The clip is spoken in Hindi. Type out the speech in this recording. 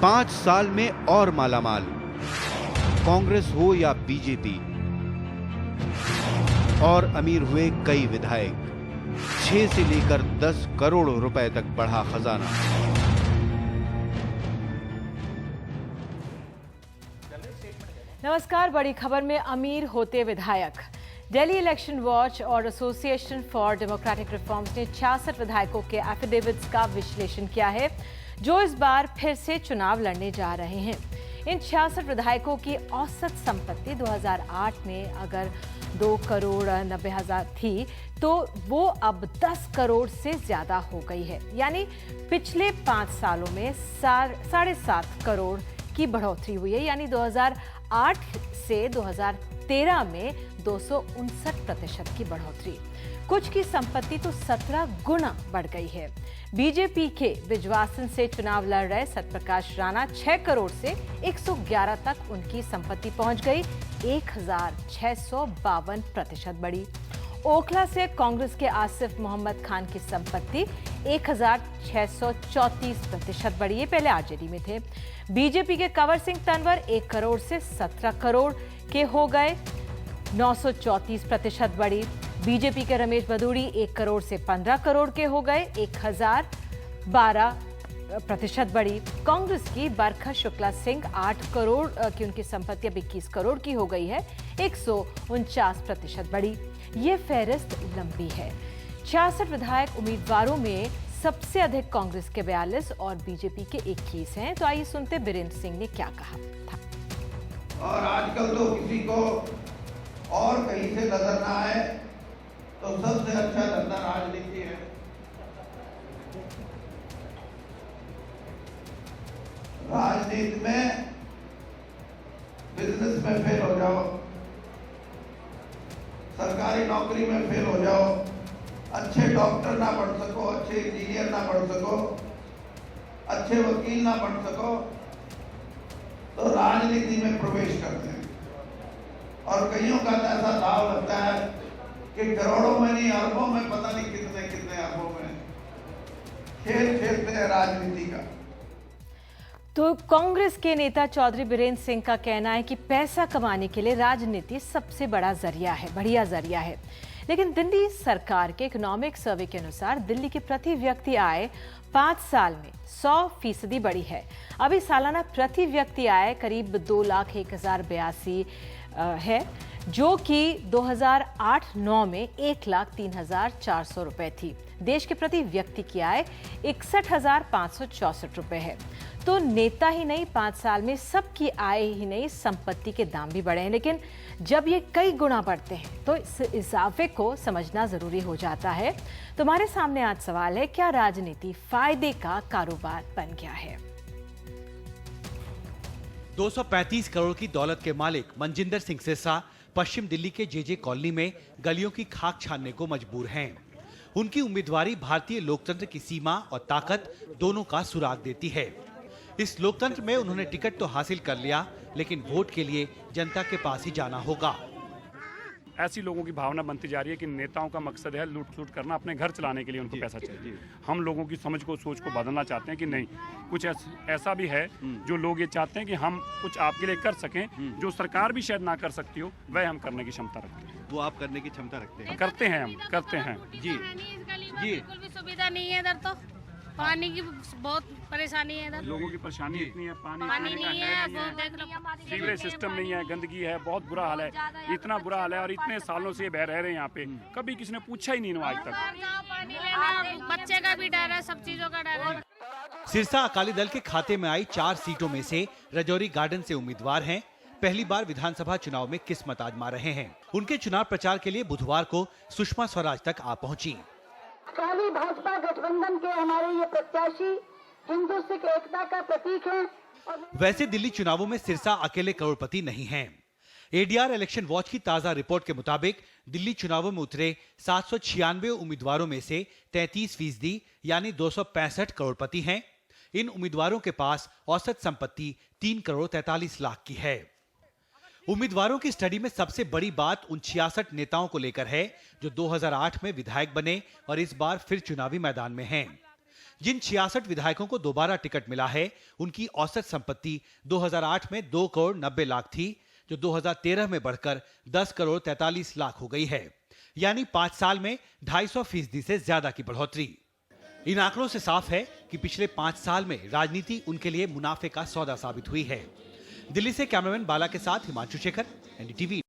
5 साल में और मालामाल। कांग्रेस हो या बीजेपी, और अमीर हुए कई विधायक। 6 से लेकर 10 करोड़ रुपए तक बढ़ा खजाना। नमस्कार, बड़ी खबर में अमीर होते विधायक। दिल्ली इलेक्शन वॉच और एसोसिएशन फॉर डेमोक्रेटिक रिफॉर्म्स ने 66 विधायकों के एफिडेविट्स का विश्लेषण किया है जो इस बार फिर से चुनाव लड़ने जा रहे हैं। इन 66 विधायकों की औसत संपत्ति 2008 में अगर 2 करोड़ 90 हजार थी तो वो अब 10 करोड़ से ज्यादा हो गई है। यानी पिछले 5 सालों में 7.5 करोड़ की बढ़ोतरी हुई है। यानी 2008 से 2013 में 259% की बढ़ोतरी। कुछ की संपत्ति तो 17 गुना बढ़ गई है। बीजेपी के बिजवासन से चुनाव लड़ रहे सत्यप्रकाश राणा 6 करोड़ से 111 तक उनकी संपत्ति पहुंच गई, 1652% बढ़ी। ओखला से कांग्रेस के आसिफ मोहम्मद खान की संपत्ति 1634% बढ़ी है, पहले आरजेडी में थे। बीजेपी के कंवर सिंह तंवर 1 करोड़ से 17 करोड़ के हो गए, 934% बढ़ी। बीजेपी के रमेश बदूड़ी 1 करोड़ से 15 करोड़ के हो गए, 1012% बढ़ी। कांग्रेस की बरखा शुक्ला सिंह 8 करोड़ की उनकी संपत्ति अब 21 करोड़ की हो गई है, 149% बढ़ी। ये फहरिस्त लंबी है। 66 विधायक उम्मीदवारों में सबसे अधिक कांग्रेस के 42 और बीजेपी के 21 हैं। तो आइए सुनते बीरेंद्र सिंह ने क्या कहा था। और आजकल तो किसी को और कहीं से नजर ना आए तो सबसे अच्छा धंधा राजनीति है। राजनीति में बिजनेस में फेल हो जाओ, सरकारी नौकरी में फेल हो जाओ, अच्छे डॉक्टर ना बन सको, अच्छे इंजीनियर ना बन सको, अच्छे वकील ना बन सको, तो राजनीति में प्रवेश करते हैं। और कईयों का तो ऐसा दाव लगता है कि करोड़ों में नहीं, अरबों में, पता नहीं कितने कितने अरबों में खेल खेलते हैं राजनीति का। तो कांग्रेस के नेता चौधरी बीरेंद्र सिंह का कहना है कि पैसा कमाने के लिए राजनीति सबसे बड़ा जरिया है, बढ़िया जरिया है। लेकिन दिल्ली सरकार के इकोनॉमिक सर्वे के अनुसार दिल्ली की प्रति व्यक्ति आय 5 साल में 100% बढ़ी है। अभी सालाना प्रति व्यक्ति आय करीब 2,01,082 है, जो कि 2008-09 में 1,03,400 रुपए थी। देश के प्रति व्यक्ति की आय 61,564 रुपए है। तो नेता ही नहीं, 5 साल में सबकी आय ही नहीं, संपत्ति के दाम भी बढ़े हैं। लेकिन जब ये कई गुना बढ़ते हैं तो इस इजाफे को समझना जरूरी हो जाता है। तुम्हारे सामने आज सवाल है, क्या राजनीति फायदे का कारोबार बन गया है? 235 करोड़ की दौलत के मालिक मनजिंदर सिंह सिरसा पश्चिम दिल्ली के जेजे कॉलोनी में गलियों की खाक छानने को मजबूर हैं। उनकी उम्मीदवारी भारतीय लोकतंत्र की सीमा और ताकत दोनों का सुराग देती है। इस लोकतंत्र में उन्होंने टिकट तो हासिल कर लिया, लेकिन वोट के लिए जनता के पास ही जाना होगा। ऐसी लोगों की भावना बनती जा रही है कि नेताओं का मकसद है लूट करना, अपने घर चलाने के लिए उनको पैसा चाहिए। हम लोगों की समझ को, सोच को बदलना चाहते हैं कि नहीं, कुछ ऐसा भी है जो लोग ये चाहते हैं कि हम कुछ आपके लिए कर सकें, जो सरकार भी शायद ना कर सकती हो, वह हम करने की क्षमता रखते हैं। वो आप करने की क्षमता रखते हैं? करते हैं, हम करते हैं जी। बिल्कुल भी सुविधा नहीं है इधर, तो पानी की बहुत परेशानी है इधर। लोगों की परेशानी इतनी है, पानी नहीं है, सीवरेज सिस्टम नहीं है, गंदगी है, बहुत बुरा हाल है, इतना बुरा हाल है। और इतने सालों से ये बह रह रहे हैं यहाँ पे, कभी किसी ने पूछा ही नहीं आज तक। बच्चे का भी डर है, सब चीजों का डर है। सिरसा अकाली दल के खाते में आई 4 सीटों में से रजौरी गार्डन से उम्मीदवार हैं। पहली बार विधानसभा चुनाव में किस्मत आजमा रहे हैं। उनके चुनाव प्रचार के लिए बुधवार को सुषमा स्वराज तक आ पहुंची। काली भाजपा गठबंधन के हमारे ये प्रत्याशी हिंदू सिख एकता का प्रतीक हैं। वैसे दिल्ली चुनावों में सिरसा अकेले करोड़पति नहीं हैं। एडीआर इलेक्शन वॉच की ताजा रिपोर्ट के मुताबिक दिल्ली चुनावों में उतरे 796 उम्मीदवारों में से 33% यानी 265 करोड़पति हैं। इन उम्मीदवारों के पास औसत संपत्ति 3 करोड़ 43 लाख की है। उम्मीदवारों की स्टडी में सबसे बड़ी बात उन 66 नेताओं को लेकर है जो 2008 में विधायक बने और इस बार फिर चुनावी मैदान में हैं। जिन 66 विधायकों को दोबारा टिकट मिला है, उनकी औसत संपत्ति 2008 में 2 करोड़ 90 लाख थी, जो 2013 में बढ़कर 10 करोड़ 43 लाख हो गई है। यानी 5 साल में 250% से ज्यादा की बढ़ोतरी। इन आंकड़ों से साफ है कि पिछले 5 साल में राजनीति उनके लिए मुनाफे का सौदा साबित हुई है। दिल्ली से कैमरामैन बाला के साथ हिमांशु शेखर, एनडीटीवी।